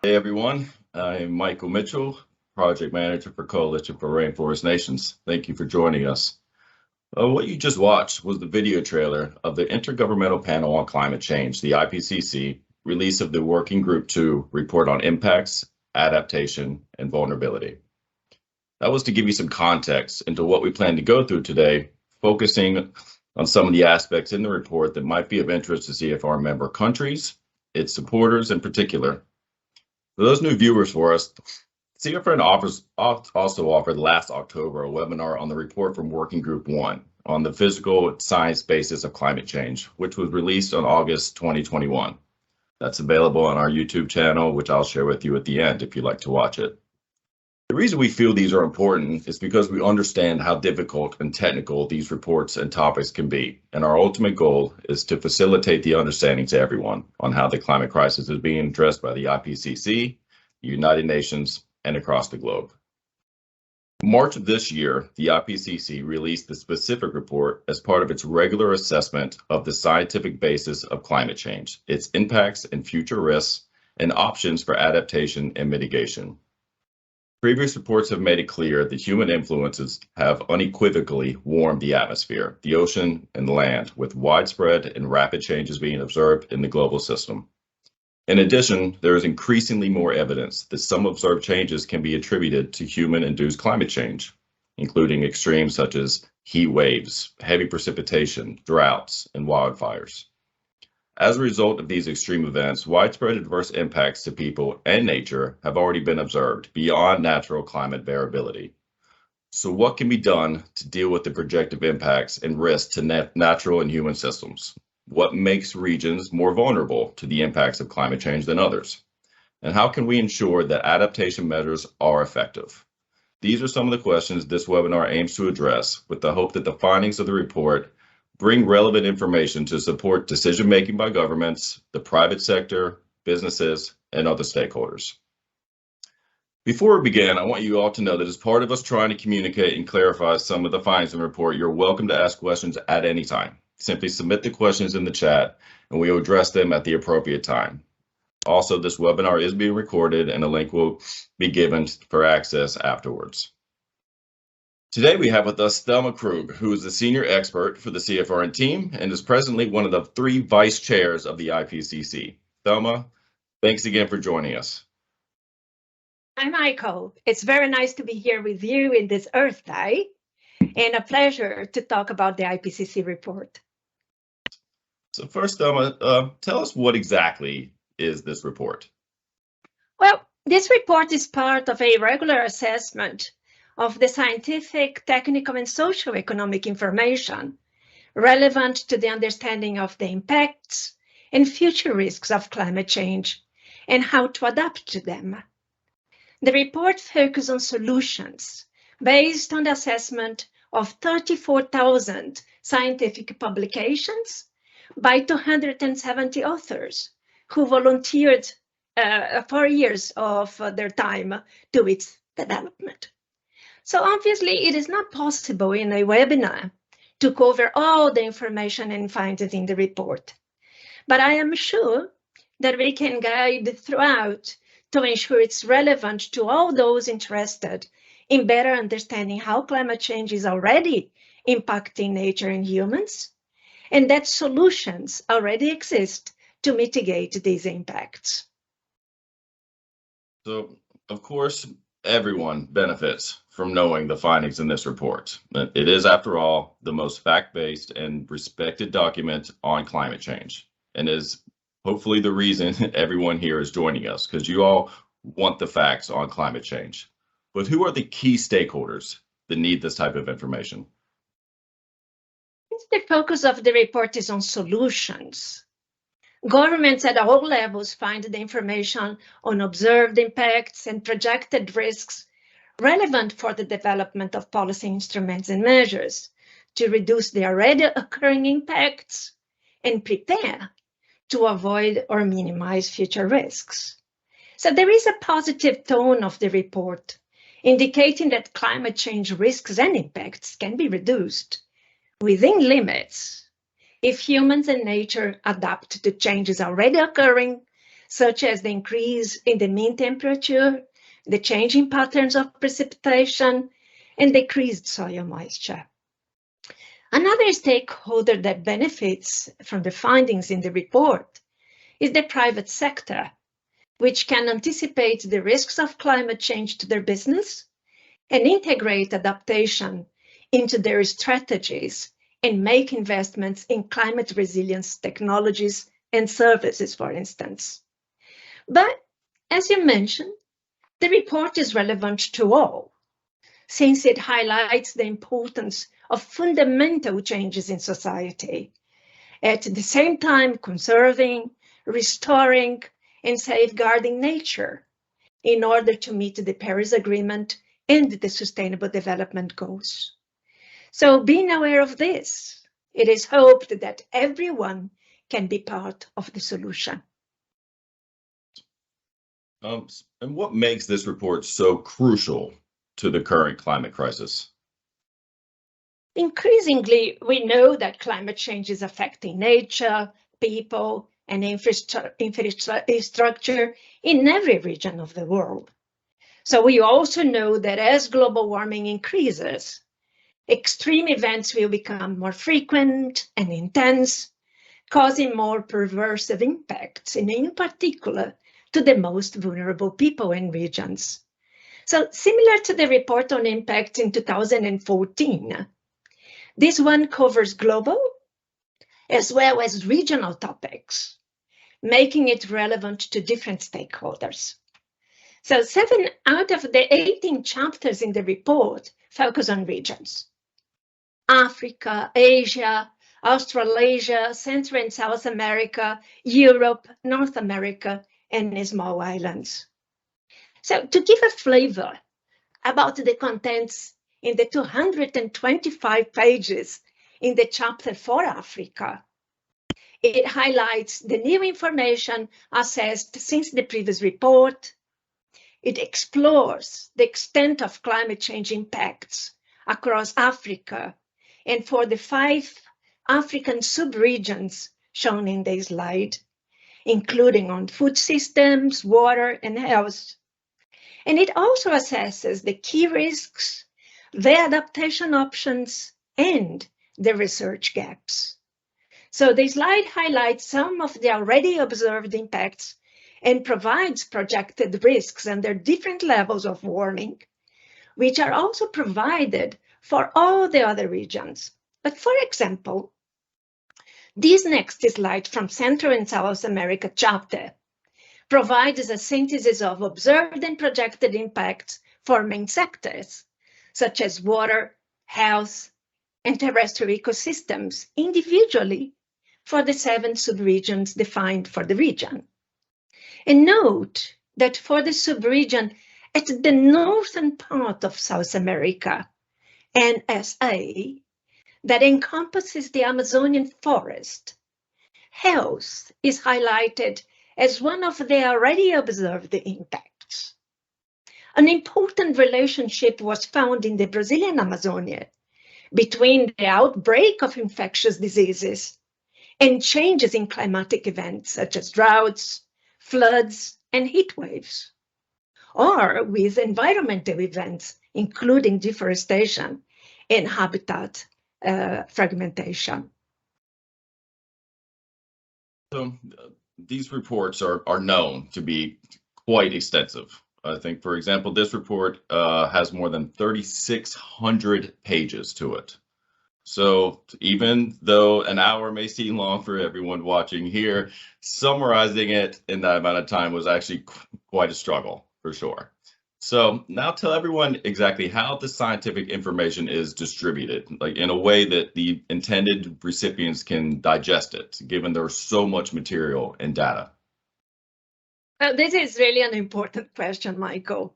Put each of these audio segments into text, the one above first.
Hey everyone, I'm Michael Mitchell, Project Manager for Coalition for Rainforest Nations. Thank you for joining us. What you just watched was the video trailer of the Intergovernmental Panel on Climate Change, the IPCC, release of the Working Group 2 report on impacts, adaptation, and vulnerability. That was to give you some context into what we plan to go through today, focusing on some of the aspects in the report that might be of interest to CFR member countries, its supporters in particular. For those new viewers for us, CFR also offered last October a webinar on the report from Working Group 1 on the physical science basis of climate change, which was released on August 2021. That's available on our YouTube channel, which I'll share with you at the end if you'd like to watch it. The reason we feel these are important is because we understand how difficult and technical these reports and topics can be, and our ultimate goal is to facilitate the understanding to everyone on how the climate crisis is being addressed by the IPCC, the United Nations, and across the globe. In March of this year, the IPCC released the specific report as part of its regular assessment of the scientific basis of climate change, its impacts and future risks, and options for adaptation and mitigation. Previous reports have made it clear that human influences have unequivocally warmed the atmosphere, the ocean, and the land, with widespread and rapid changes being observed in the global system. In addition, there is increasingly more evidence that some observed changes can be attributed to human-induced climate change, including extremes such as heat waves, heavy precipitation, droughts, and wildfires. As a result of these extreme events, widespread adverse impacts to people and nature have already been observed beyond natural climate variability. So what can be done to deal with the projected impacts and risks to natural and human systems? What makes regions more vulnerable to the impacts of climate change than others? And how can we ensure that adaptation measures are effective? These are some of the questions this webinar aims to address, with the hope that the findings of the report bring relevant information to support decision-making by governments, the private sector, businesses, and other stakeholders. Before we begin, I want you all to know that as part of us trying to communicate and clarify some of the findings in the report, you're welcome to ask questions at any time. Simply submit the questions in the chat, and we will address them at the appropriate time. Also, this webinar is being recorded, and a link will be given for access afterwards. Today we have with us Thelma Krug, who is the senior expert for the CFRN team and is presently one of the 3 vice chairs of the IPCC. Thelma, thanks again for joining us. Hi, Michael. It's very nice to be here with you in this Earth Day. and a pleasure to talk about the IPCC report. So first, tell us what exactly is this report? Well, this report is part of a regular assessment of the scientific, technical, and socioeconomic information relevant to the understanding of the impacts and future risks of climate change and how to adapt to them. The report focuses on solutions based on the assessment of 34,000 scientific publications by 270 authors who volunteered 4 years of their time to its development. So obviously it is not possible in a webinar to cover all the information and findings in the report, but I am sure that we can guide throughout to ensure it's relevant to all those interested in better understanding how climate change is already impacting nature and humans, and that solutions already exist to mitigate these impacts. So, of course, everyone benefits from knowing the findings in this report. It is, after all, the most fact-based and respected document on climate change, and is hopefully the reason everyone here is joining us, because you all want the facts on climate change. But who are the key stakeholders that need this type of information? The focus of the report is on solutions. Governments at all levels find the information on observed impacts and projected risks relevant for the development of policy instruments and measures to reduce the already occurring impacts and prepare to avoid or minimize future risks. So there is a positive tone of the report, indicating that climate change risks and impacts can be reduced within limits if humans and nature adapt to changes already occurring, such as the increase in the mean temperature, the changing patterns of precipitation, and decreased soil moisture. Another stakeholder that benefits from the findings in the report is the private sector, which can anticipate the risks of climate change to their business and integrate adaptation into their strategies and make investments in climate resilience technologies and services, for instance. But as you mentioned, the report is relevant to all, since it highlights the importance of fundamental changes in society, at the same time conserving, restoring, and safeguarding nature in order to meet the Paris Agreement and the Sustainable Development Goals. So being aware of this, it is hoped that everyone can be part of the solution. And what makes this report so crucial to the current climate crisis? Increasingly, we know that climate change is affecting nature, people, and infrastructure in every region of the world. So we also know that as global warming increases, extreme events will become more frequent and intense, causing more pervasive impacts, and in particular to the most vulnerable people and regions. So similar to the report on impact in 2014, this one covers global as well as regional topics, making it relevant to different stakeholders. So 7 out of the 18 chapters in the report focus on regions: Africa, Asia, Australasia, Central and South America, Europe, North America, and small islands. So to give a flavor about the contents in the 225 pages in the chapter for Africa, it highlights the new information assessed since the previous report. It explores the extent of climate change impacts across Africa and for the 5 African sub-regions shown in the slide, including on food systems, water, and health. And it also assesses the key risks, the adaptation options, and the research gaps. So the slide highlights some of the already observed impacts and provides projected risks under different levels of warming, which are also provided for all the other regions. But for example, this next slide from Central and South America chapter provides a synthesis of observed and projected impacts for main sectors, such as water, health, and terrestrial ecosystems individually for the 7 subregions defined for the region. And note that for the subregion at the northern part of South America, NSA, that encompasses the Amazonian forest, health is highlighted as one of the already observed impacts. An important relationship was found in the Brazilian Amazonia between the outbreak of infectious diseases and changes in climatic events such as droughts, floods, and heat waves, or with environmental events, including deforestation and habitat fragmentation. So these reports are known to be quite extensive. I think, for example, this report has more than 3,600 pages to it. So even though an hour may seem long for everyone watching here, summarizing it in that amount of time was actually quite a struggle, for sure. So now tell everyone exactly how the scientific information is distributed, like in a way that the intended recipients can digest it, given there's so much material and data. Well, this is really an important question, Michael.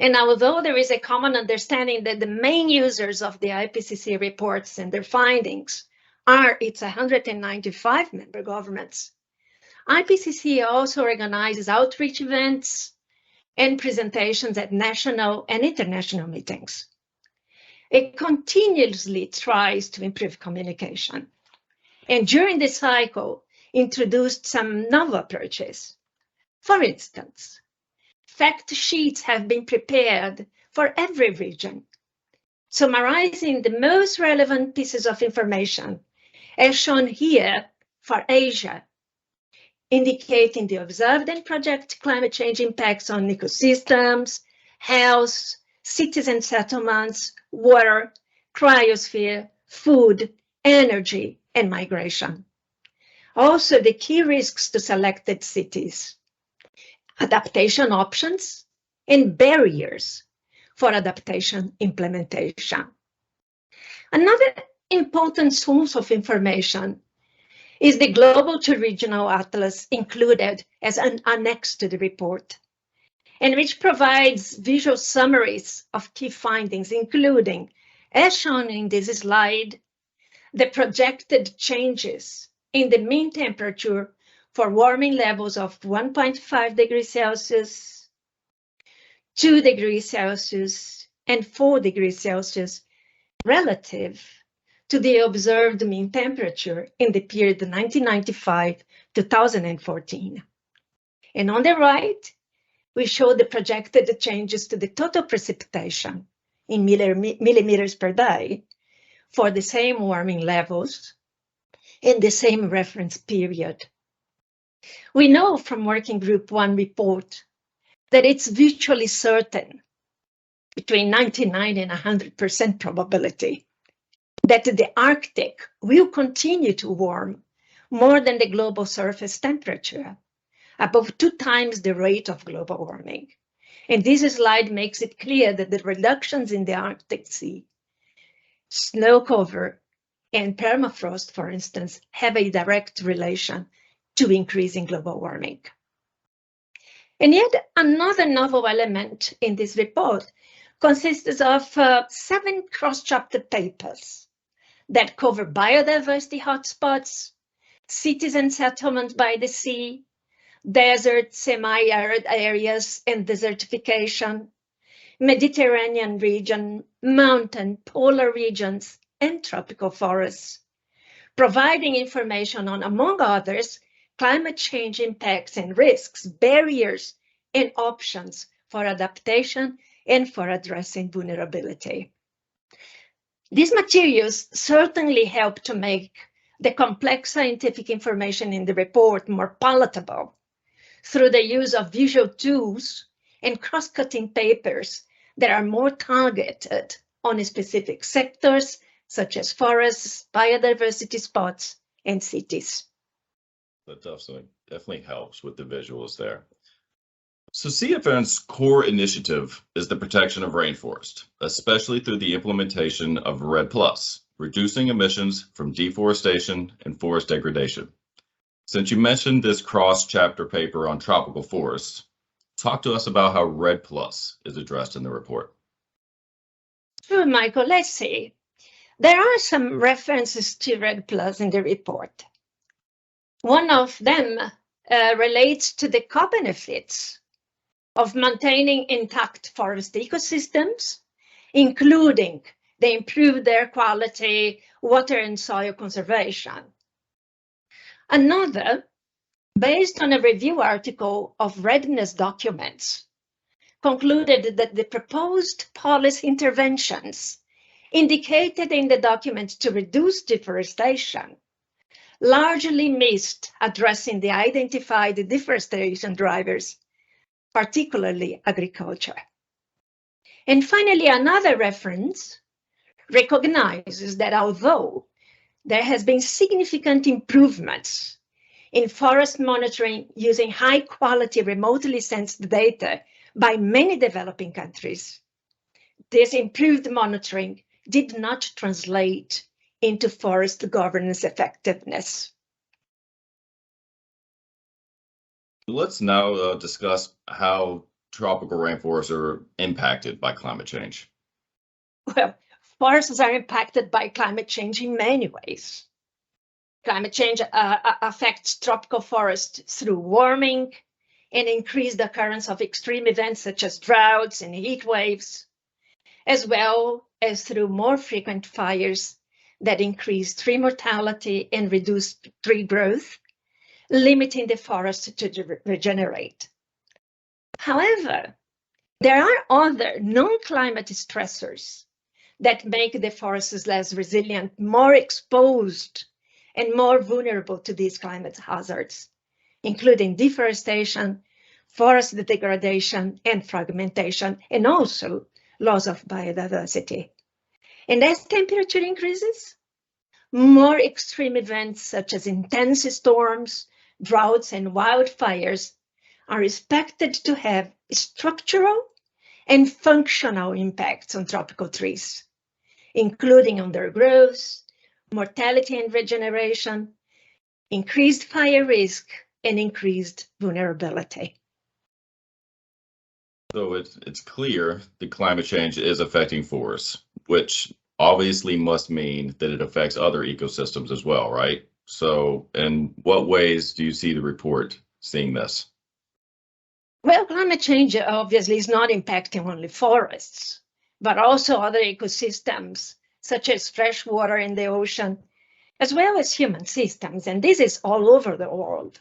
And although there is a common understanding that the main users of the IPCC reports and their findings are its 195 member governments, IPCC also organizes outreach events and presentations at national and international meetings. It continuously tries to improve communication, and during this cycle, introduced some novel approaches. For instance, fact sheets have been prepared for every region, summarizing the most relevant pieces of information, as shown here for Asia, indicating the observed and projected climate change impacts on ecosystems, health, cities and settlements, water, cryosphere, food, energy, and migration. Also, the key risks to selected cities, adaptation options, and barriers for adaptation implementation. Another important source of information is the Global to Regional Atlas included as an annex to the report, and which provides visual summaries of key findings, including, as shown in this slide, the projected changes in the mean temperature for warming levels of 1.5 degrees Celsius, 2 degrees Celsius, and 4 degrees Celsius relative to the observed mean temperature in the period 1995-2014. And on the right, we show the projected changes to the total precipitation in millimeters per day for the same warming levels in the same reference period. We know from Working Group 1 report that it's virtually certain, between 99 and 100% probability, that the Arctic will continue to warm more than the global surface temperature, above 2 times the rate of global warming. And this slide makes it clear that the reductions in the Arctic Sea, snow cover, and permafrost, for instance, have a direct relation to increasing global warming. And yet another novel element in this report consists of 7 cross-chapter papers that cover biodiversity hotspots, cities and settlements by the sea, desert, semi-arid areas and desertification, Mediterranean region, mountain, polar regions, and tropical forests, providing information on, among others, climate change impacts and risks, barriers, and options for adaptation and for addressing vulnerability. These materials certainly help to make the complex scientific information in the report more palatable through the use of visual tools and cross-cutting papers that are more targeted on specific sectors such as forests, biodiversity spots, and cities. That definitely helps with the visuals there. So CFN's core initiative is the protection of rainforest, especially through the implementation of REDD+, reducing emissions from deforestation and forest degradation. Since you mentioned this cross-chapter paper on tropical forests, talk to us about how REDD+ is addressed in the report. Sure, Michael, let's see. There are some references to REDD+ in the report. One of them relates to the co-benefits of maintaining intact forest ecosystems, including the improved air quality, water and soil conservation. Another, based on a review article of readiness documents, concluded that the proposed policy interventions indicated in the document to reduce deforestation largely missed addressing the identified deforestation drivers, particularly agriculture. And finally, another reference recognizes that although there has been significant improvements in forest monitoring using high-quality remotely sensed data by many developing countries, this improved monitoring did not translate into forest governance effectiveness. Let's now discuss how tropical rainforests are impacted by climate change. Well, forests are impacted by climate change in many ways. Climate change affects tropical forests through warming and increased occurrence of extreme events such as droughts and heat waves, as well as through more frequent fires that increase tree mortality and reduce tree growth, limiting the forest to regenerate. However, there are other non-climate stressors that make the forests less resilient, more exposed, and more vulnerable to these climate hazards, including deforestation, forest degradation, and fragmentation, and also loss of biodiversity. And as temperature increases, more extreme events such as intense storms, droughts, and wildfires are expected to have structural and functional impacts on tropical trees, including on their growth, mortality and regeneration, increased fire risk, and increased vulnerability. So it's clear that climate change is affecting forests, which obviously must mean that it affects other ecosystems as well, right? So in what ways do you see the report seeing this? Well, climate change obviously is not impacting only forests, but also other ecosystems, such as fresh water in the ocean, as well as human systems, and this is all over the world.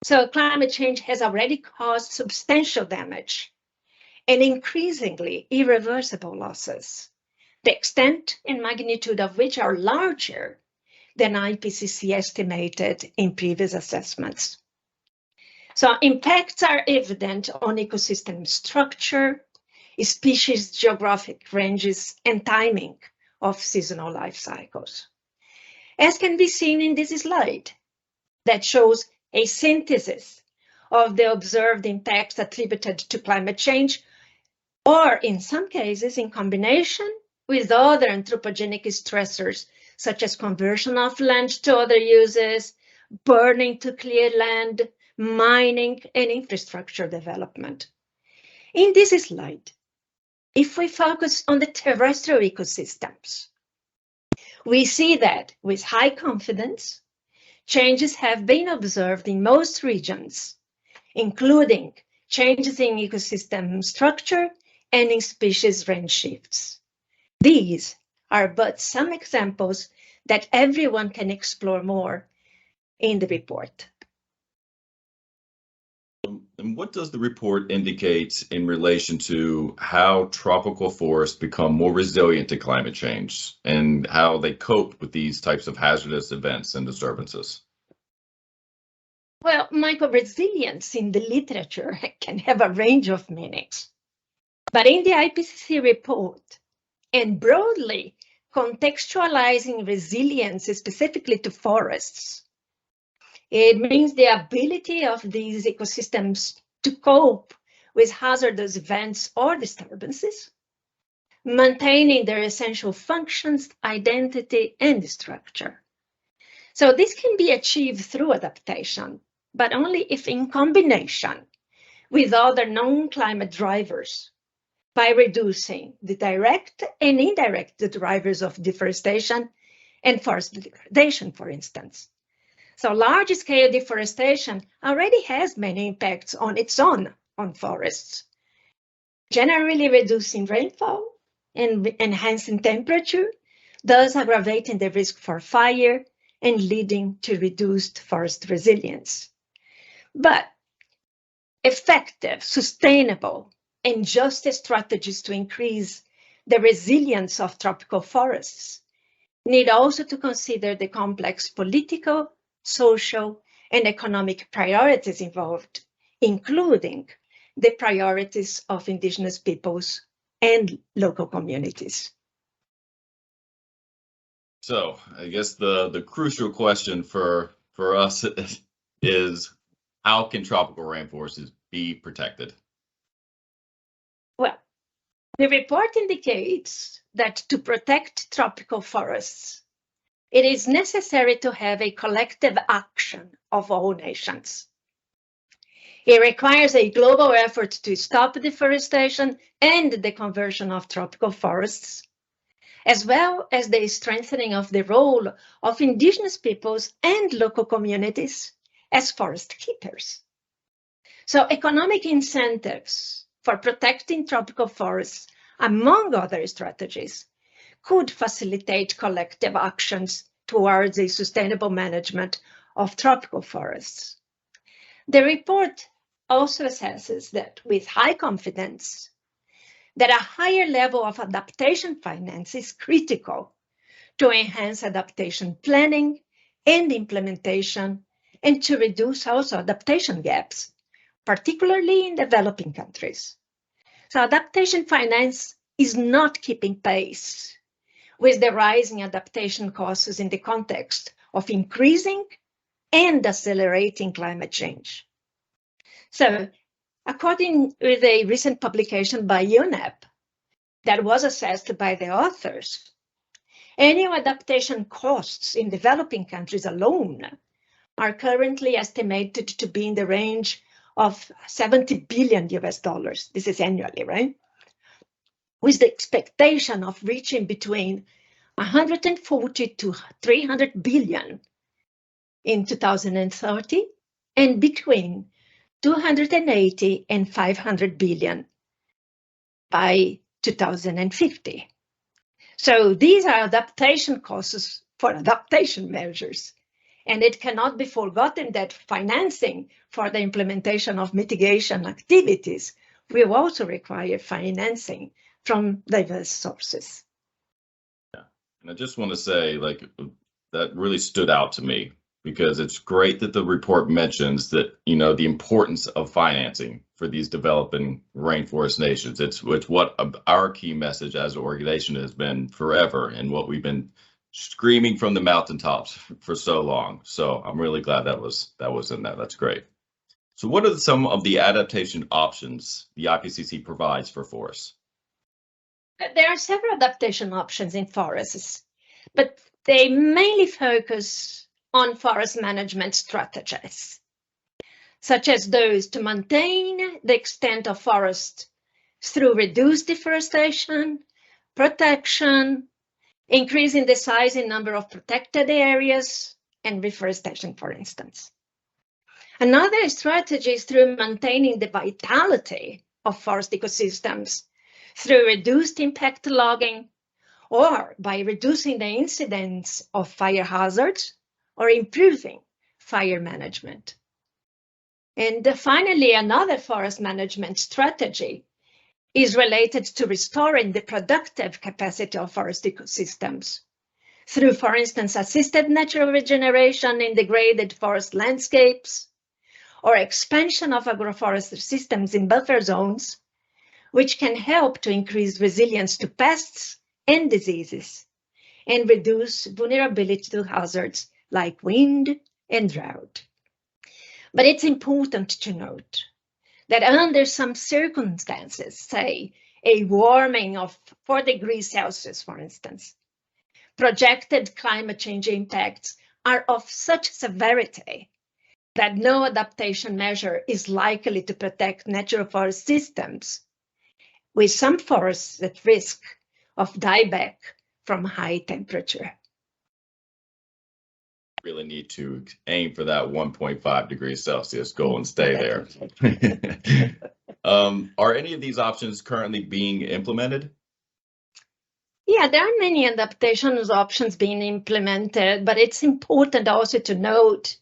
So climate change has already caused substantial damage and increasingly irreversible losses, the extent and magnitude of which are larger than IPCC estimated in previous assessments. So impacts are evident on ecosystem structure, species geographic ranges, and timing of seasonal life cycles. As can be seen in this slide, that shows a synthesis of the observed impacts attributed to climate change, or in some cases in combination with other anthropogenic stressors, such as conversion of land to other uses, burning to clear land, mining, and infrastructure development. In this slide, if we focus on the terrestrial ecosystems, we see that with high confidence, changes have been observed in most regions, including changes in ecosystem structure and in species range shifts. These are but some examples that everyone can explore more in the report. And what does the report indicate in relation to how tropical forests become more resilient to climate change and how they cope with these types of hazardous events and disturbances? Well, Michael, resilience in the literature can have a range of meanings. But in the IPCC report, and broadly contextualizing resilience specifically to forests. It means the ability of these ecosystems to cope with hazardous events or disturbances, maintaining their essential functions, identity, and structure. So this can be achieved through adaptation, but only if in combination with other non-climate drivers, by reducing the direct and indirect drivers of deforestation and forest degradation, for instance. So large-scale deforestation already has many impacts on its own on forests, generally reducing rainfall and enhancing temperature, thus aggravating the risk for fire and leading to reduced forest resilience. But effective, sustainable, and just strategies to increase the resilience of tropical forests need also to consider the complex political, social, and economic priorities involved, including the priorities of indigenous peoples and local communities. So I guess the crucial question for us is, how can tropical rainforests be protected? Well, the report indicates that to protect tropical forests, it is necessary to have a collective action of all nations. It requires a global effort to stop deforestation and the conversion of tropical forests, as well as the strengthening of the role of indigenous peoples and local communities as forest keepers. So economic incentives for protecting tropical forests, among other strategies, could facilitate collective actions towards a sustainable management of tropical forests. The report also assesses that with high confidence, that a higher level of adaptation finance is critical to enhance adaptation planning and implementation, and to reduce also adaptation gaps, particularly in developing countries. So adaptation finance is not keeping pace with the rising adaptation costs in the context of increasing and accelerating climate change. So according with a recent publication by UNEP that was assessed by the authors, annual adaptation costs in developing countries alone are currently estimated to be in the range of $70 billion. This is annually, right? With the expectation of reaching between 140 to 300 billion in 2030 and between 280 and 500 billion by 2050. So these are adaptation costs for adaptation measures. And it cannot be forgotten that financing for the implementation of mitigation activities will also require financing from diverse sources. Yeah, and I just want to say, like, that really stood out to me, because it's great that the report mentions that, you know, the importance of financing for these developing rainforest nations. It's what our key message as an organization has been forever, and what we've been screaming from the mountaintops for so long. So I'm really glad that was in there. That's great. So what are some of the adaptation options the IPCC provides for forests? There are several adaptation options in forests, but they mainly focus on forest management strategies, such as those to maintain the extent of forest through reduced deforestation, protection, increasing the size and number of protected areas, and reforestation, for instance. Another strategy is through maintaining the vitality of forest ecosystems through reduced impact logging, or by reducing the incidence of fire hazards or improving fire management. And finally, another forest management strategy is related to restoring the productive capacity of forest ecosystems through, for instance, assisted natural regeneration in degraded forest landscapes, or expansion of agroforestry systems in buffer zones, which can help to increase resilience to pests and diseases, and reduce vulnerability to hazards like wind and drought. But it's important to note that under some circumstances, say a warming of 4 degrees Celsius, for instance, projected climate change impacts are of such severity that no adaptation measure is likely to protect natural forest systems, with some forests at risk of dieback from high temperature. Really need to aim for that 1.5 degrees Celsius goal and stay there. Are any of these options currently being implemented? Yeah, there are many adaptation options being implemented, but it's important also to note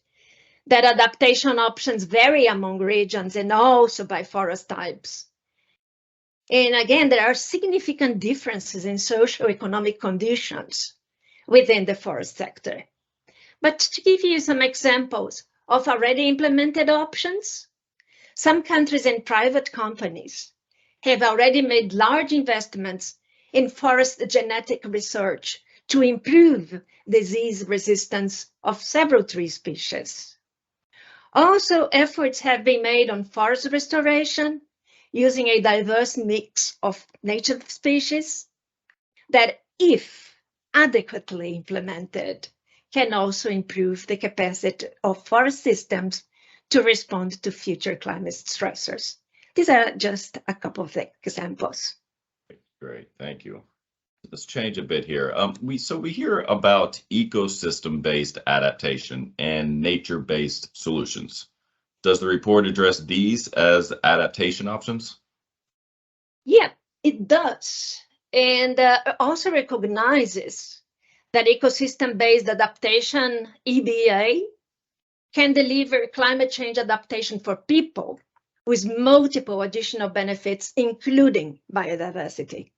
that adaptation options vary among regions and also by forest types. And again, there are significant differences in socioeconomic conditions within the forest sector. But to give you some examples of already implemented options, some countries and private companies have already made large investments in forest genetic research to improve disease resistance of several tree species. Also, efforts have been made on forest restoration using a diverse mix of native species that, if adequately implemented, can also improve the capacity of forest systems to respond to future climate stressors. These are just a couple of examples. Great, thank you. Let's change a bit here. We hear about ecosystem-based adaptation and nature-based solutions. Does the report address these as adaptation options? Yeah, it does, and also recognizes that ecosystem-based adaptation, EBA, can deliver climate change adaptation for people with multiple additional benefits, including biodiversity.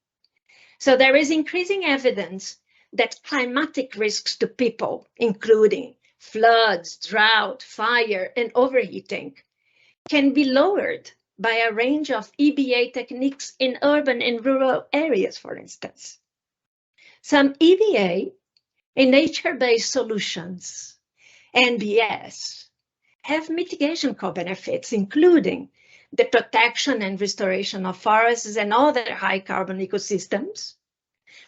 So there is increasing evidence that climatic risks to people, including floods, drought, fire, and overheating, can be lowered by a range of EBA techniques in urban and rural areas, for instance. Some EBA and nature-based solutions, NBS, have mitigation co-benefits, including the protection and restoration of forests and other high carbon ecosystems,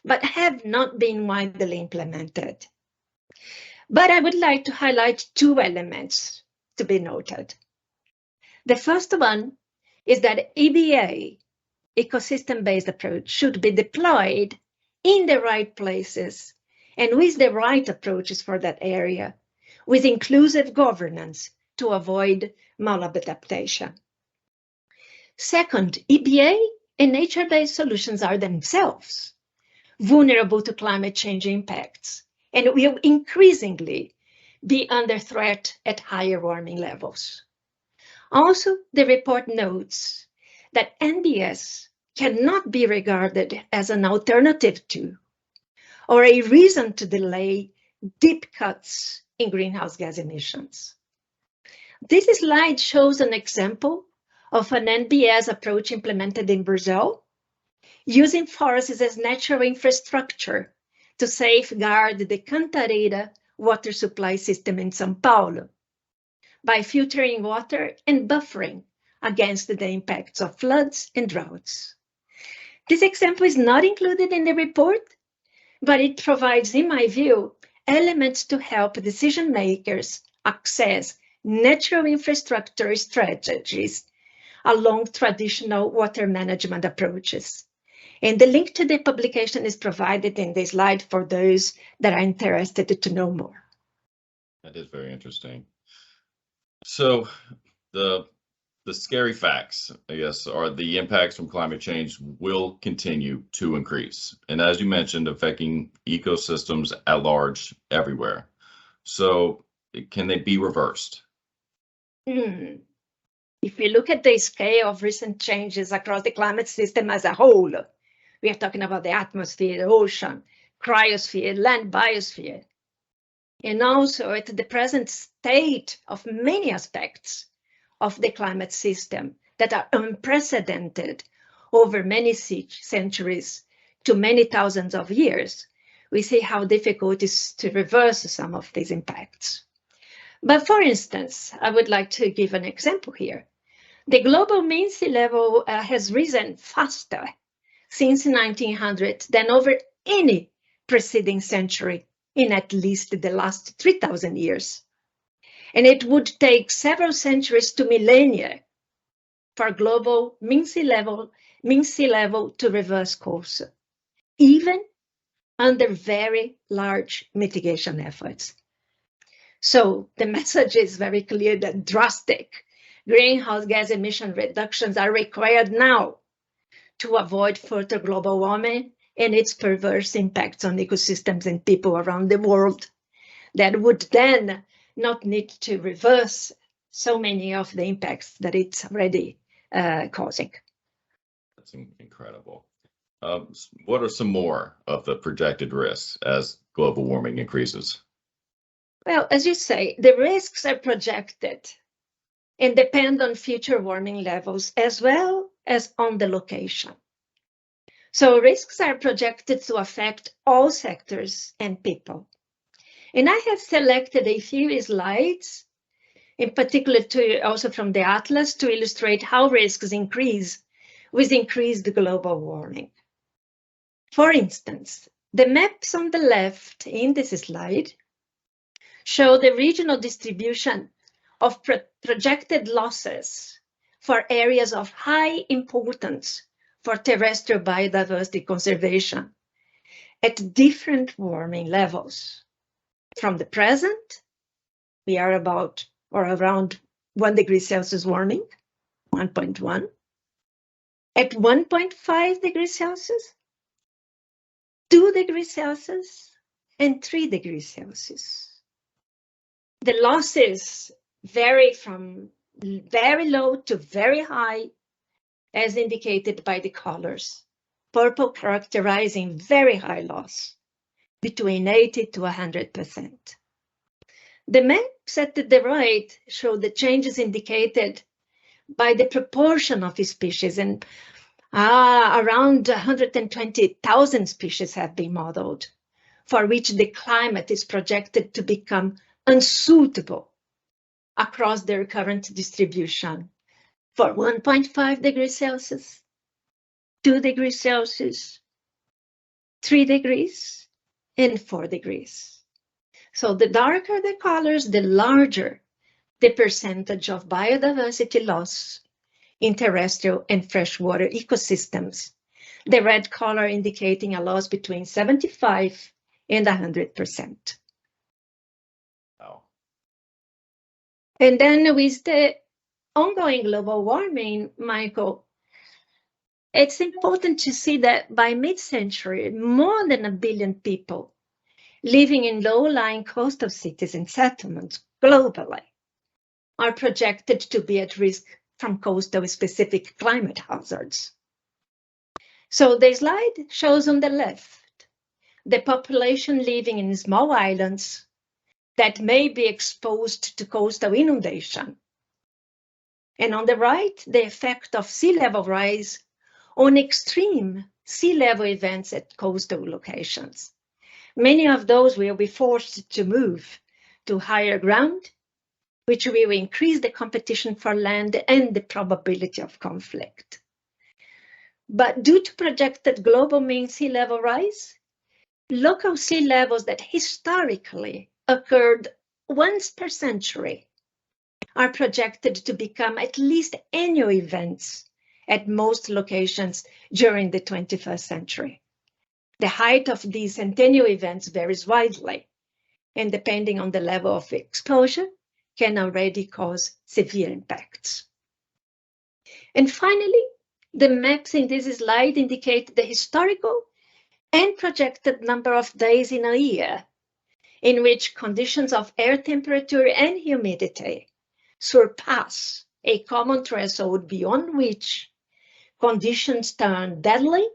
but have not been widely implemented. But I would like to highlight 2 elements to be noted. The first one is that EBA, ecosystem-based approach, should be deployed in the right places and with the right approaches for that area, with inclusive governance to avoid maladaptation. Second, EBA and nature-based solutions are themselves vulnerable to climate change impacts and will increasingly be under threat at higher warming levels. Also, the report notes that NBS cannot be regarded as an alternative to or a reason to delay deep cuts in greenhouse gas emissions. This slide shows an example of an NBS approach implemented in Brazil, using forests as natural infrastructure to safeguard the Cantareira water supply system in São Paulo by filtering water and buffering against the impacts of floods and droughts. This example is not included in the report, but it provides, in my view, elements to help decision makers access natural infrastructure strategies along traditional water management approaches. And the link to the publication is provided in the slide for those that are interested to know more. That is very interesting. So the scary facts, I guess, are the impacts from climate change will continue to increase. And as you mentioned, affecting ecosystems at large everywhere. So can they be reversed? If we look at the scale of recent changes across the climate system as a whole, we are talking about the atmosphere, the ocean, cryosphere, land biosphere, and also at the present state of many aspects of the climate system that are unprecedented over many centuries to many thousands of years, we see how difficult it is to reverse some of these impacts. But for instance, I would like to give an example here. The global mean sea level has risen faster since 1900 than over any preceding century in at least the last 3,000 years. And it would take several centuries to millennia for global mean sea level to reverse course, even under very large mitigation efforts. So the message is very clear that drastic greenhouse gas emission reductions are required now to avoid further global warming and its perverse impacts on ecosystems and people around the world that would then not need to reverse so many of the impacts that it's already causing. That's incredible. What are some more of the projected risks as global warming increases? Well, as you say, the risks are projected and depend on future warming levels as well as on the location. So risks are projected to affect all sectors and people. And I have selected a few slides, in particular also from the Atlas, to illustrate how risks increase with increased global warming. For instance, the maps on the left in this slide show the regional distribution of projected losses for areas of high importance for terrestrial biodiversity conservation at different warming levels. From the present, we are about or around 1 degree Celsius warming, 1.1. At 1.5 degrees Celsius, 2 degrees Celsius, and 3 degrees Celsius. The losses vary from very low to very high, as indicated by the colors. Purple characterizing very high loss, between 80 to 100%. The maps at the right show the changes indicated by the proportion of species, and around 120,000 species have been modeled, for which the climate is projected to become unsuitable across their current distribution for 1.5 degrees Celsius, 2 degrees Celsius, 3 degrees, and 4 degrees. So the darker the colors, the larger the percentage of biodiversity loss in terrestrial and freshwater ecosystems. The red color indicating a loss between 75 and 100%. Wow. And then with the ongoing global warming, Michael, it's important to see that by mid-century, more than 1 billion people living in low-lying coastal cities and settlements globally are projected to be at risk from coastal-specific climate hazards. So the slide shows on the left the population living in small islands that may be exposed to coastal inundation. And on the right, the effect of sea level rise on extreme sea level events at coastal locations. Many of those will be forced to move to higher ground, which will increase the competition for land and the probability of conflict. But due to projected global mean sea level rise, local sea levels that historically occurred once per century are projected to become at least annual events at most locations during the 21st century. The height of these centennial events varies widely, and depending on the level of exposure, can already cause severe impacts. And finally, the maps in this slide indicate the historical and projected number of days in a year in which conditions of air temperature and humidity surpass a common threshold beyond which conditions turn deadly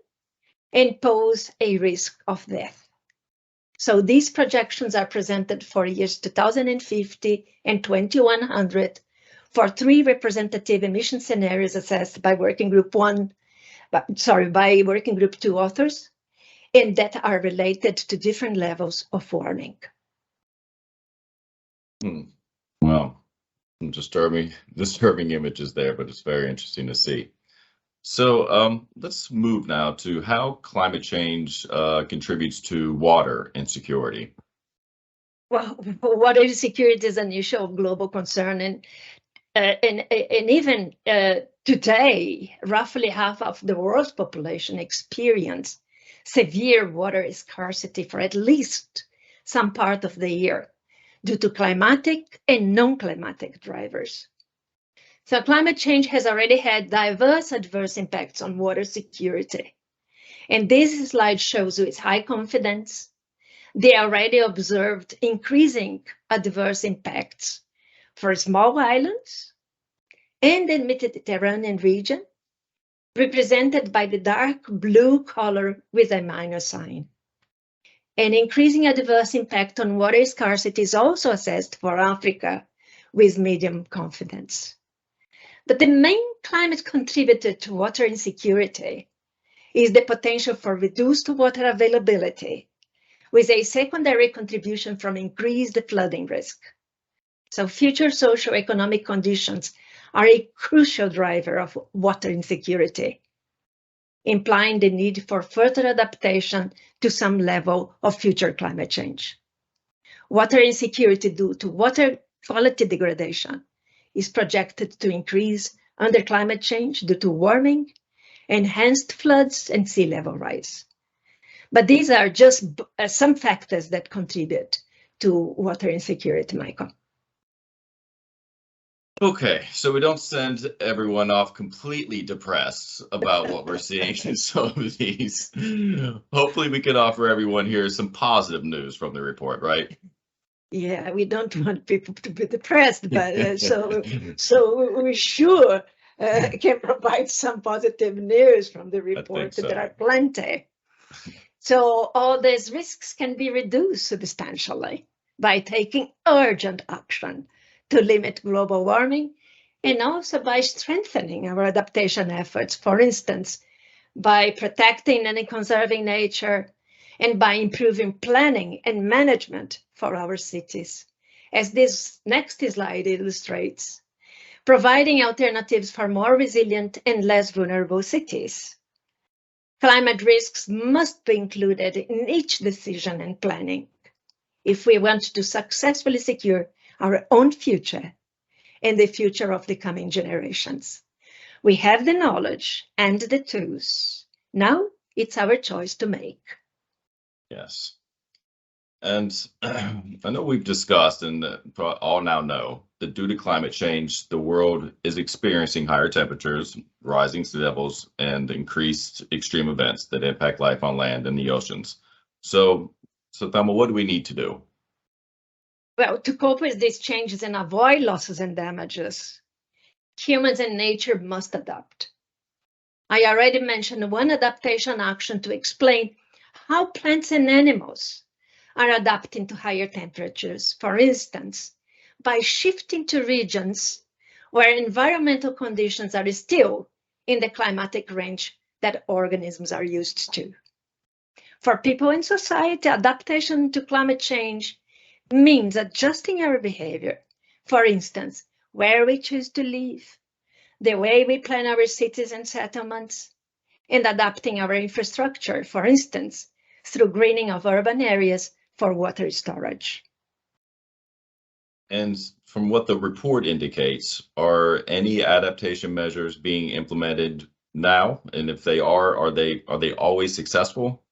and pose a risk of death. So these projections are presented for years 2050 and 2100 for 3 representative emission scenarios assessed by Working Group 2 authors, and that are related to different levels of warming. Well, disturbing images there, but it's very interesting to see. So let's move now to how climate change contributes to water insecurity. Well, water insecurity is an issue of global concern, and even today, roughly half of the world's population experience severe water scarcity for at least some part of the year due to climatic and non-climatic drivers. So climate change has already had diverse adverse impacts on water security. And this slide shows you with high confidence the already observed increasing adverse impacts for small islands and the Mediterranean region, represented by the dark blue color with a minus sign. An increasing adverse impact on water scarcity is also assessed for Africa with medium confidence. But the main climate contributor to water insecurity is the potential for reduced water availability, with a secondary contribution from increased flooding risk. So future socioeconomic conditions are a crucial driver of water insecurity, implying the need for further adaptation to some level of future climate change. Water insecurity due to water quality degradation is projected to increase under climate change due to warming, enhanced floods, and sea level rise. But these are just some factors that contribute to water insecurity, Michael. Okay, so we don't send everyone off completely depressed about what we're seeing in some of these. Hopefully we can offer everyone here some positive news from the report, right? Yeah, we don't want people to be depressed, but so we sure can provide some positive news from the report. So. There are plenty. So all these risks can be reduced substantially by taking urgent action to limit global warming, and also by strengthening our adaptation efforts, for instance, by protecting and conserving nature, and by improving planning and management for our cities, as this next slide illustrates, providing alternatives for more resilient and less vulnerable cities. Climate risks must be included in each decision and planning if we want to successfully secure our own future and the future of the coming generations. We have the knowledge and the tools. Now it's our choice to make. Yes. And I know we've discussed and all now know that due to climate change, the world is experiencing higher temperatures, rising sea levels, and increased extreme events that impact life on land and the oceans. So Thelma, what do we need to do? Well, to cope with these changes and avoid losses and damages, humans and nature must adapt. I already mentioned one adaptation action to explain how plants and animals are adapting to higher temperatures, for instance, by shifting to regions where environmental conditions are still in the climatic range that organisms are used to. For people in society, adaptation to climate change means adjusting our behavior, for instance, where we choose to live, the way we plan our cities and settlements, and adapting our infrastructure, for instance, through greening of urban areas for water storage. And from what the report indicates, are any adaptation measures being implemented now? And if they are they always successful?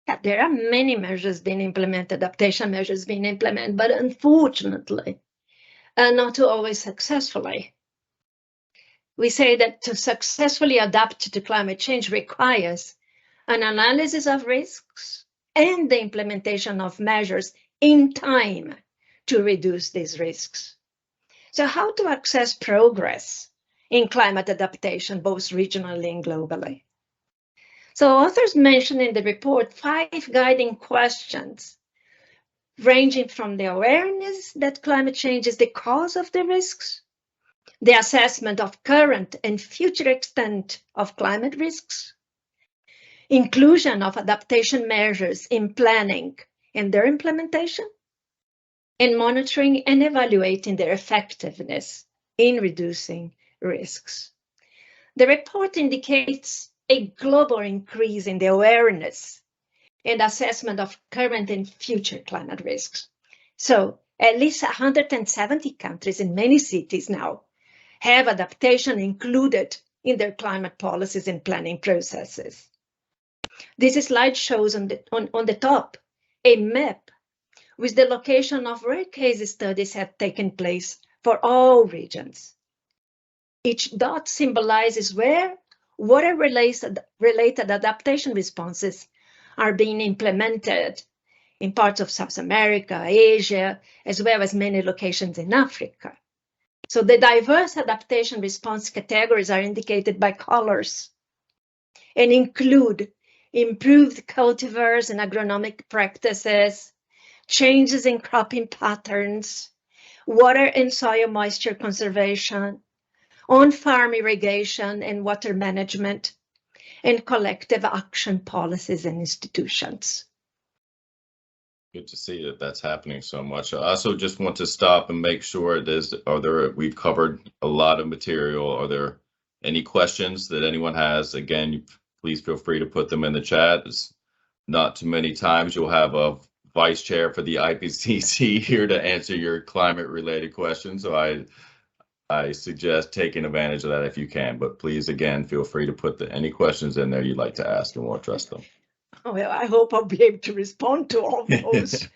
Yeah, there are many measures being implemented, adaptation measures being implemented, but unfortunately, not always successfully. We say that to successfully adapt to climate change requires an analysis of risks and the implementation of measures in time to reduce these risks. So how to access progress in climate adaptation, both regionally and globally? So authors mention in the report 5 guiding questions, ranging from the awareness that climate change is the cause of the risks, the assessment of current and future extent of climate risks, inclusion of adaptation measures in planning and their implementation, and monitoring and evaluating their effectiveness in reducing risks. The report indicates a global increase in the awareness and assessment of current and future climate risks. So at least 170 countries in many cities now have adaptation included in their climate policies and planning processes. This slide shows on the top a map with the location of where case studies have taken place for all regions. Each dot symbolizes where water-related adaptation responses are being implemented in parts of South America, Asia, as well as many locations in Africa. So the diverse adaptation response categories are indicated by colors and include improved cultivars and agronomic practices, changes in cropping patterns, water and soil moisture conservation, on-farm irrigation and water management, and collective action policies and institutions. Good to see that that's happening so much. I also just want to stop and make sure we've covered a lot of material. Are there any questions that anyone has? Again, please feel free to put them in the chat. It's not too many times you'll have a vice chair for the IPCC here to answer your climate related questions. So I suggest taking advantage of that if you can, but please, again, feel free to put any questions in there you'd like to ask and we'll address them. Well, I hope I'll be able to respond to all those.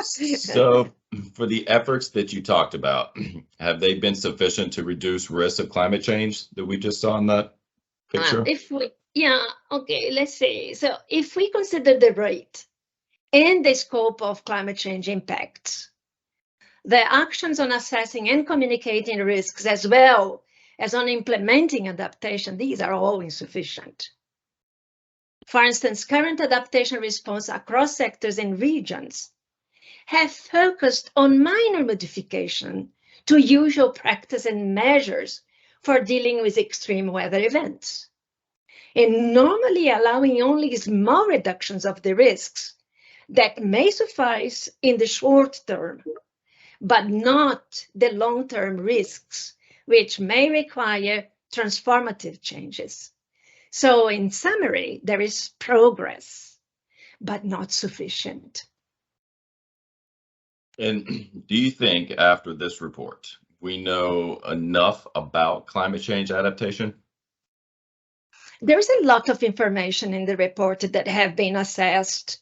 So for the efforts that you talked about, have they been sufficient to reduce risk of climate change that we just saw in that picture? Let's see. So if we consider the rate and the scope of climate change impacts, the actions on assessing and communicating risks, as well as on implementing adaptation, these are all insufficient. For instance, current adaptation response across sectors and regions have focused on minor modification to usual practice and measures for dealing with extreme weather events, and normally allowing only small reductions of the risks that may suffice in the short term, but not the long-term risks, which may require transformative changes. So in summary, there is progress, but not sufficient. And do you think after this report, we know enough about climate change adaptation? There's a lot of information in the report that have been assessed,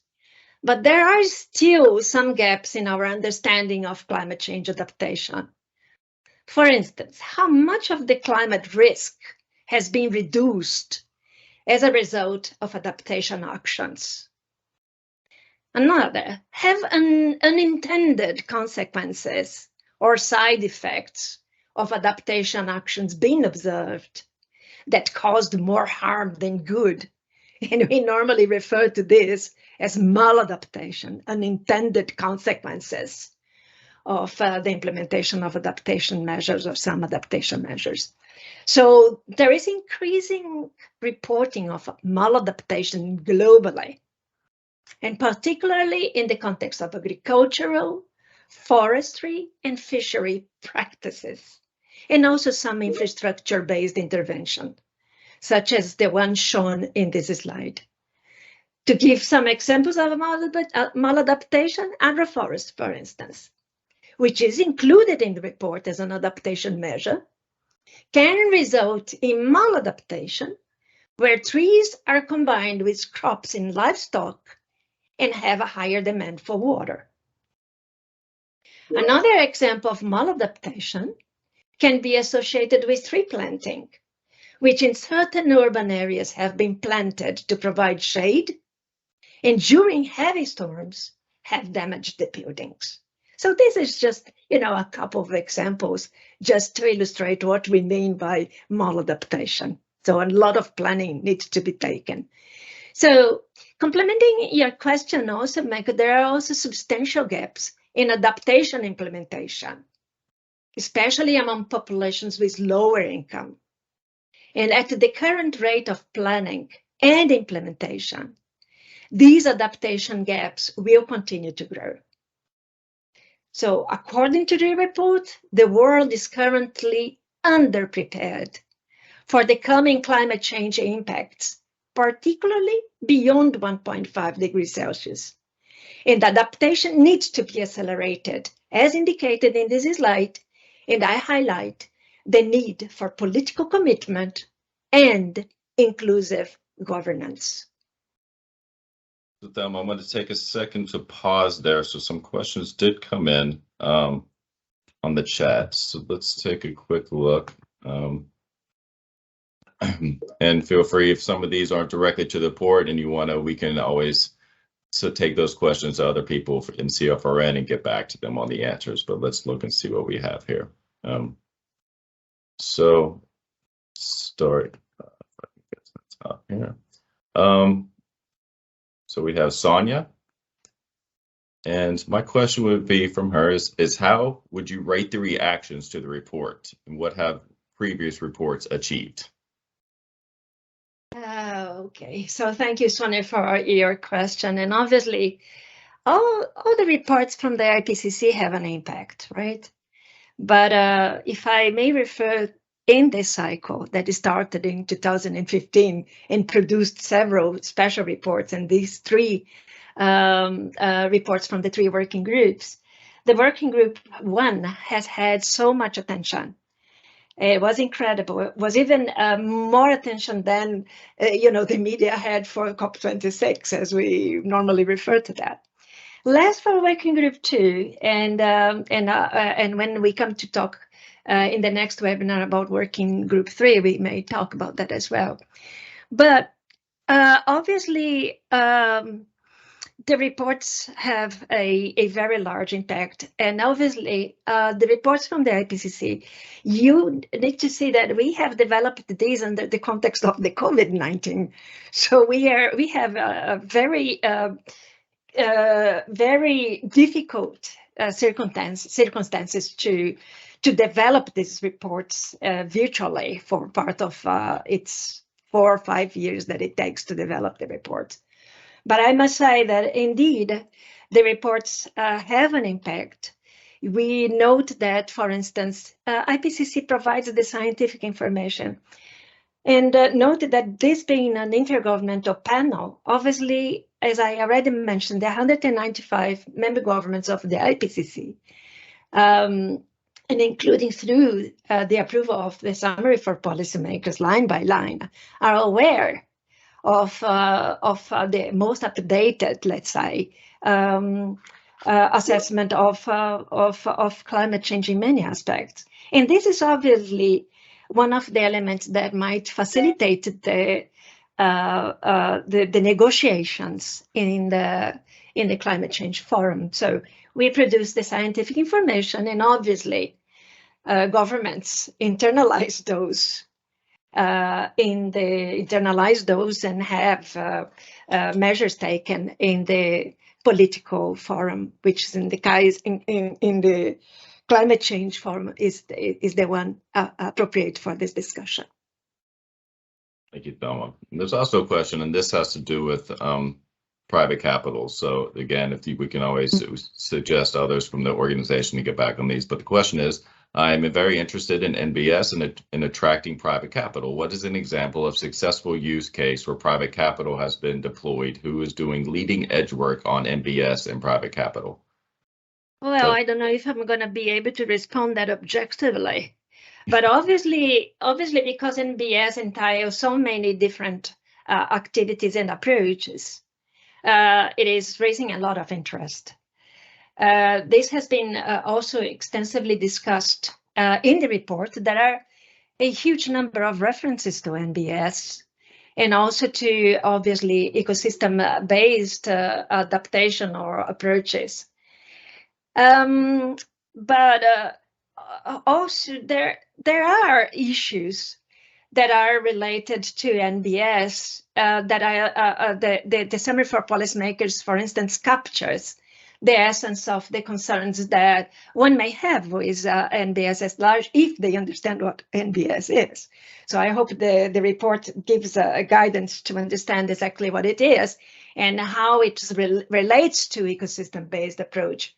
but there are still some gaps in our understanding of climate change adaptation. For instance, how much of the climate risk has been reduced as a result of adaptation actions? Another, have unintended consequences or side effects of adaptation actions been observed that caused more harm than good? And we normally refer to this as maladaptation, unintended consequences of the implementation of adaptation measures or some adaptation measures. So there is increasing reporting of maladaptation globally, and particularly in the context of agricultural, forestry, and fishery practices, and also some infrastructure-based intervention, such as the one shown in this slide. To give some examples of maladaptation, agroforest, for instance, which is included in the report as an adaptation measure, can result in maladaptation where trees are combined with crops in livestock and have a higher demand for water. Another example of maladaptation can be associated with tree planting, which in certain urban areas have been planted to provide shade, and during heavy storms have damaged the buildings. So this is just, a couple of examples just to illustrate what we mean by maladaptation. So a lot of planning needs to be taken. So complementing your question also, Michael, there are also substantial gaps in adaptation implementation, especially among populations with lower income. And at the current rate of planning, and implementation, these adaptation gaps will continue to grow. So according to the report, the world is currently underprepared for the coming climate change impacts, particularly beyond 1.5 degrees Celsius. And adaptation needs to be accelerated, as indicated in this slide, and I highlight the need for political commitment and inclusive governance. With them, I'm going to take a second to pause there. So some questions did come in on the chat. So let's take a quick look. And feel free, if some of these aren't directly to the report and you want to, we can always take those questions to other people in CFRN and get back to them on the answers. But let's look and see what we have here. So start up here. So we have Sonia, and my question would be from her is how would you rate the reactions to the report, and what have previous reports achieved? Okay, so thank you, Sonia, for your question. And obviously, all the reports from the IPCC have an impact, right? But if I may refer in this cycle that started in 2015 and produced several special reports, and these three reports from the three working groups, the working group 1 has had so much attention. It was incredible. It was even more attention than the media had for COP26, as we normally refer to that. Last for working group 2, and when we come to talk in the next webinar about working group 3, we may talk about that as well. But obviously, the reports have a very large impact. And obviously, the reports from the IPCC, you need to see that we have developed these under the context of the COVID-19. So we have a very very difficult circumstances to develop these reports virtually for part of its 4 or 5 years that it takes to develop the reports. But I must say that indeed the reports have an impact. We note that, for instance, IPCC provides the scientific information, and noted that this being an intergovernmental panel, obviously, as I already mentioned, the 195 member governments of the IPCC, and including through the approval of the summary for policymakers line by line, are aware of the most updated, let's say, assessment of climate change in many aspects. And this is obviously one of the elements that might facilitate the negotiations in the climate change forum. So we produce the scientific information, and obviously governments internalize those and have measures taken in the political forum, which is in the case in the climate change forum is the one appropriate for this discussion. Thank you, Thelma. There's also a question, and this has to do with private capital. So again, if we can always suggest others from the organization to get back on these. But the question is, I'm very interested in NBS and in attracting private capital. What is an example of successful use case where private capital has been deployed? Who is doing leading edge work on NBS and private capital? Well, so, I don't know if I'm going to be able to respond that objectively, but obviously because NBS entails so many different activities and approaches, it is raising a lot of interest. This has been also extensively discussed in the report. There are a huge number of references to NBS and also to obviously ecosystem-based adaptation or approaches. But also there are issues that are related to NBS that the Summary for Policymakers, for instance, captures the essence of the concerns that one may have with NBS at large, if they understand what NBS is. So I hope the report gives a guidance to understand exactly what it is and how it relates to ecosystem-based approach,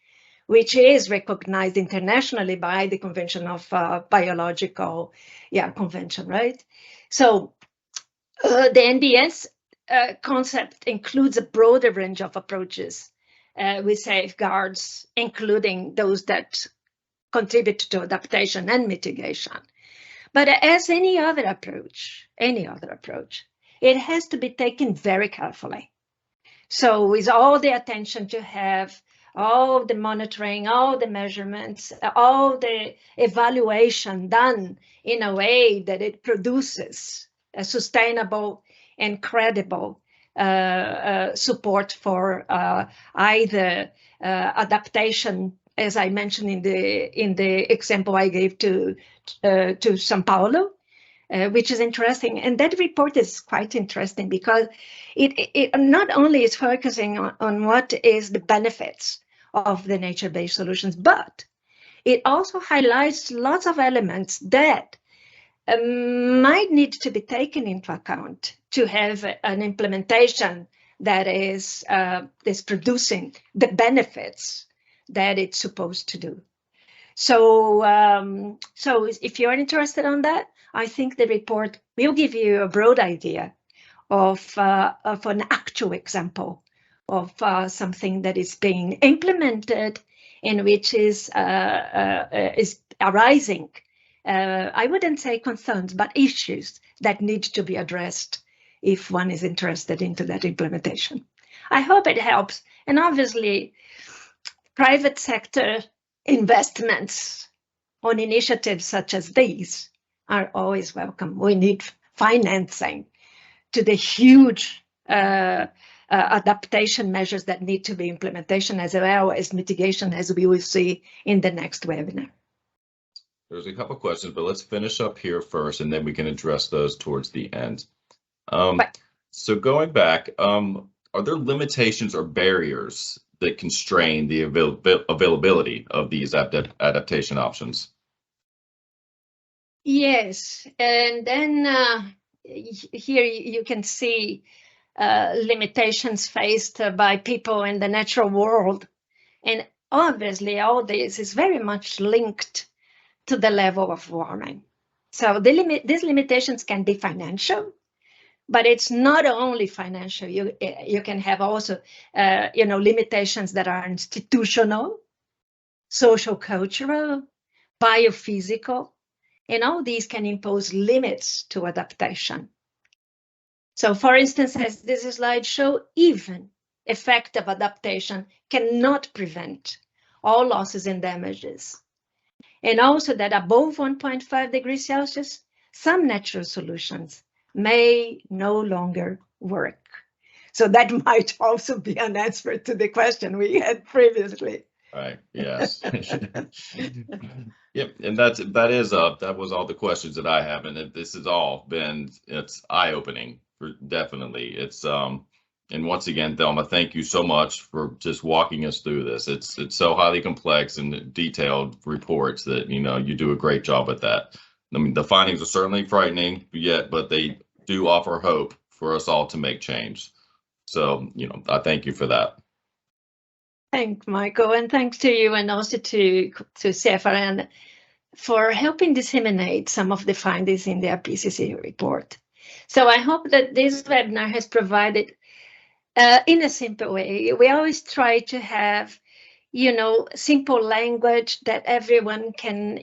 which is recognized internationally by the Convention of Biological Convention, right? So the NBS concept includes a broader range of approaches with safeguards, including those that contribute to adaptation and mitigation. But as any other approach, it has to be taken very carefully. So with all the attention to have, all the monitoring, all the measurements, all the evaluation done in a way that it produces a sustainable and credible support for either adaptation, as I mentioned in the example I gave to São Paulo, which is interesting. And that report is quite interesting because it not only is focusing on what is the benefits of the nature-based solutions, but it also highlights lots of elements that might need to be taken into account to have an implementation that is producing the benefits that it's supposed to do. So, so if you're interested on that, I think the report will give you a broad idea of an actual example of something that is being implemented and which is arising. I wouldn't say concerns, but issues that need to be addressed if one is interested into that implementation. I hope it helps. And obviously, private sector investments on initiatives such as these are always welcome. We need financing to the huge adaptation measures that need to be implementation, as well as mitigation, as we will see in the next webinar. There's a couple of questions, but let's finish up here first, and then we can address those towards the end. So going back, are there limitations or barriers that constrain the availability of these adaptation options? Yes, and then here you can see limitations faced by people in the natural world. And obviously all this is very much linked to the level of warming. So these limitations can be financial, but it's not only financial. You can have also limitations that are institutional, social, cultural, biophysical, and all these can impose limits to adaptation. So for instance, as this slide shows, even effective adaptation cannot prevent all losses and damages. And also that above 1.5 degrees Celsius, some natural solutions may no longer work. So that might also be an answer to the question we had previously. Right. Yes. Yep. And that was all the questions that I have, and this has all been, it's eye-opening for definitely. It's and once again, Thelma, thank you so much for just walking us through this. It's so highly complex and detailed reports that you do a great job with that. I mean, the findings are certainly frightening, but they do offer hope for us all to make change. So I thank you for that. Thanks, Michael, and thanks to you and also to CFRN for helping disseminate some of the findings in the IPCC report. So I hope that this webinar has provided, in a simple way, we always try to have, simple language that everyone can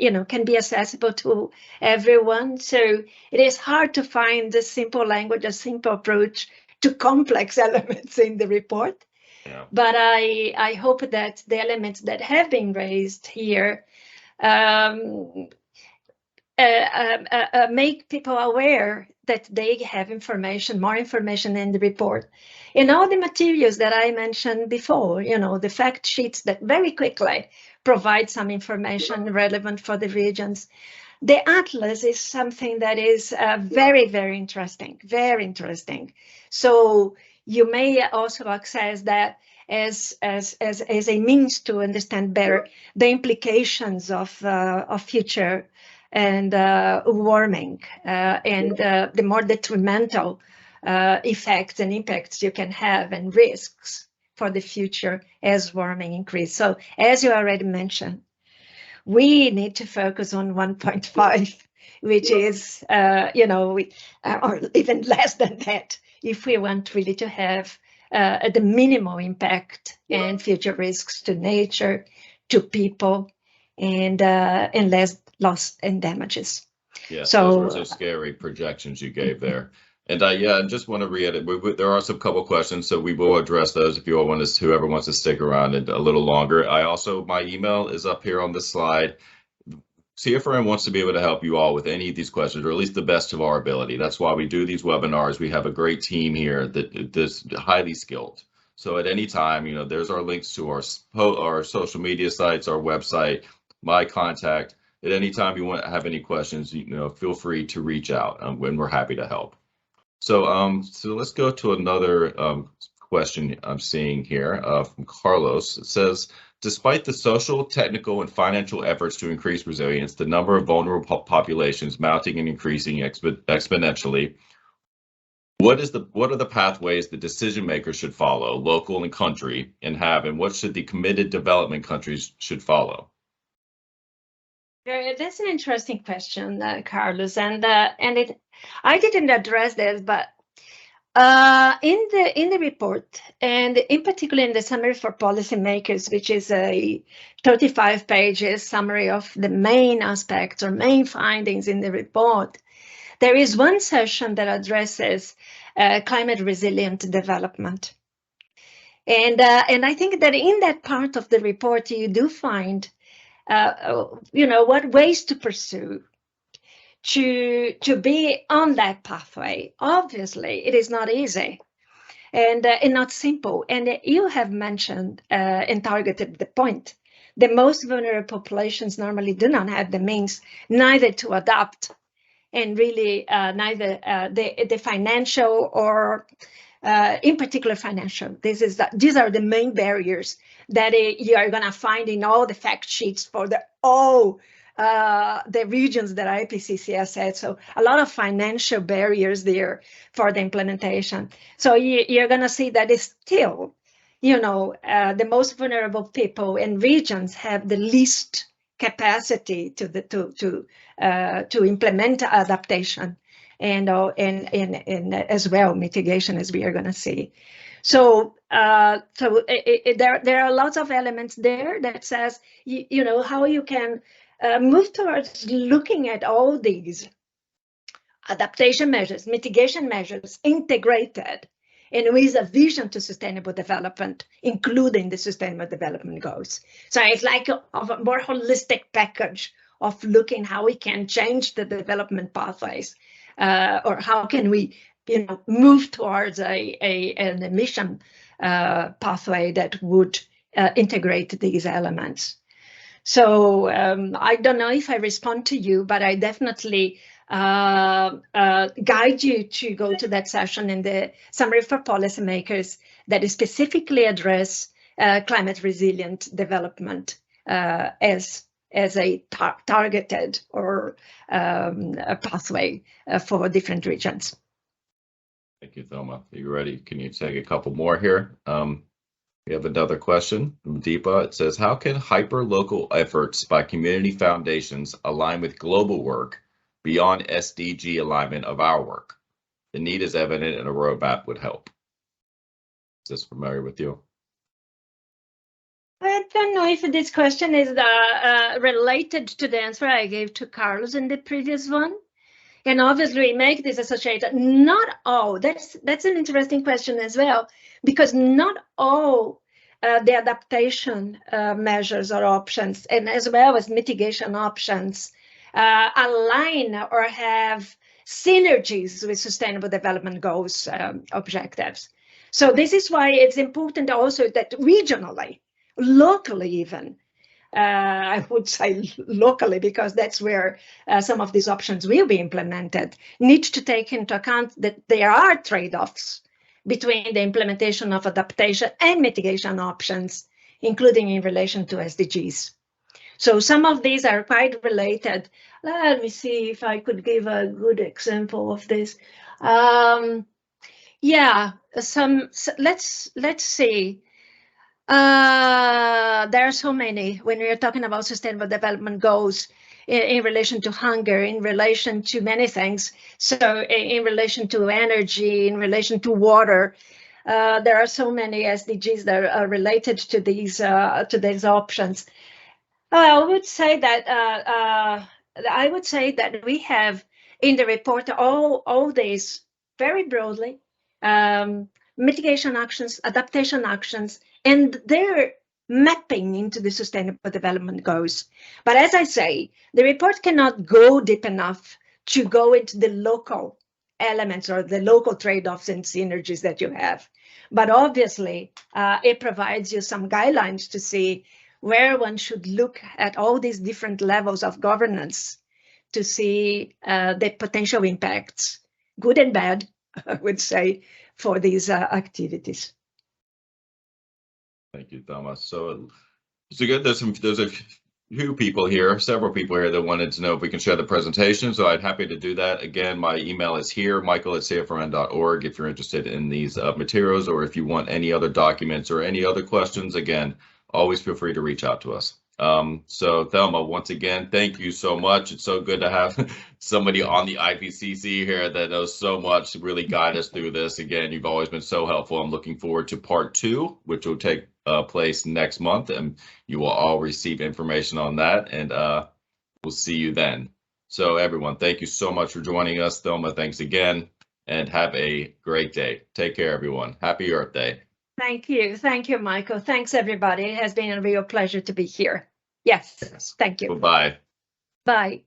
be accessible to everyone. So it is hard to find the simple language, a simple approach to complex elements in the report. Yeah. But I hope that the elements that have been raised here make people aware that they have more information in the report. In all the materials that I mentioned before, the fact sheets that very quickly provide some information relevant for the regions. The atlas is something that is very, very interesting, very interesting. So you may also access that as a means to understand better the implications of future and warming and the more detrimental effects and impacts you can have and risks for the future as warming increase. So as you already mentioned, we need to focus on 1.5, which is, or even less than that, if we want really to have the minimal impact and future risks to nature, to people, and less loss and damages. Yeah, so those were so scary projections you gave there. And I just want to reiterate, there are some couple questions, so we will address those if you all want to, whoever wants to stick around a little longer. My email is up here on the slide. CFRN wants to be able to help you all with any of these questions, or at least the best of our ability. That's why we do these webinars. We have a great team here that's highly skilled. So at any time, there's our links to our social media sites, our website, my contact. At any time you want to have any questions, feel free to reach out, and we're happy to help. So let's go to another question I'm seeing here from Carlos. It says, despite the social, technical, and financial efforts to increase resilience, the number of vulnerable populations mounting and increasing exponentially. What are the pathways the decision makers should follow, local and country, and what should the committed development countries should follow? That's an interesting question, Carlos, and I didn't address this, but in the report, and in particular in the summary for policymakers, which is a 35 pages summary of the main aspects or main findings in the report, there is one section that addresses climate resilient development. And I think that in that part of the report, you do find what ways to pursue to be on that pathway. Obviously, it is not easy and not simple. And you have mentioned and targeted the point. The most vulnerable populations normally do not have the means neither to adapt and really neither the financial or in particular financial. These are the main barriers that you are going to find in all the fact sheets for all the regions that IPCC has said. So a lot of financial barriers there for the implementation. So you're going to see that it's still, the most vulnerable people and regions have the least capacity to implement adaptation and as well mitigation, as we are going to see. So there are lots of elements there that says how you can move towards looking at all these adaptation measures, mitigation measures integrated and with a vision to sustainable development, including the Sustainable Development Goals. So it's like a more holistic package of looking how we can change the development pathways, or how can we move towards an emission pathway that would integrate these elements. So I don't know if I respond to you, but I definitely guide you to go to that session in the summary for policymakers that specifically address climate resilient development as a targeted or a pathway for different regions. Thank you, Thelma. Are you ready? Can you take a couple more here? We have another question from Deepa. It says, how can hyper-local efforts by community foundations align with global work beyond SDG alignment of our work? The need is evident and a roadmap would help. Is this familiar with you? I don't know if this question is related to the answer I gave to Carlos in the previous one. And obviously we make this associated, not all, that's an interesting question as well, because not all the adaptation measures or options, and as well as mitigation options, align or have synergies with Sustainable Development Goals objectives. So this is why it's important also that regionally, locally even, I would say locally, because that's where some of these options will be implemented, need to take into account that there are trade-offs between the implementation of adaptation and mitigation options, including in relation to SDGs. So some of these are quite related. Let me see if I could give a good example of this. Let's see. There are so many when we are talking about sustainable development goals in relation to hunger, in relation to many things. So in relation to energy, in relation to water, there are so many SDGs that are related to these options. I would say that we have in the report all these very broadly, mitigation actions, adaptation actions, and their mapping into the sustainable development goals. But as I say, the report cannot go deep enough to go into the local elements or the local trade-offs and synergies that you have. But obviously, it provides you some guidelines to see where one should look at all these different levels of governance to see the potential impacts, good and bad, I would say, for these activities. Thank you, Thomas. So good. There's a few people here, several people here that wanted to know if we can share the presentation. So I'm happy to do that. Again, my email is here, michael@cfrn.org, if you're interested in these materials, or if you want any other documents or any other questions, again, always feel free to reach out to us. So Thelma, once again, thank you so much. It's so good to have somebody on the IPCC here that knows so much to really guide us through this. Again, you've always been so helpful. I'm looking forward to part 2, which will take place next month, and you will all receive information on that, and we'll see you then. So everyone, thank you so much for joining us. Thelma, thanks again, and have a great day. Take care, everyone. Happy Earth Day. Thank you, Michael. Thanks, everybody. It has been a real pleasure to be here. Yes. Thank you. Bye-bye. Bye.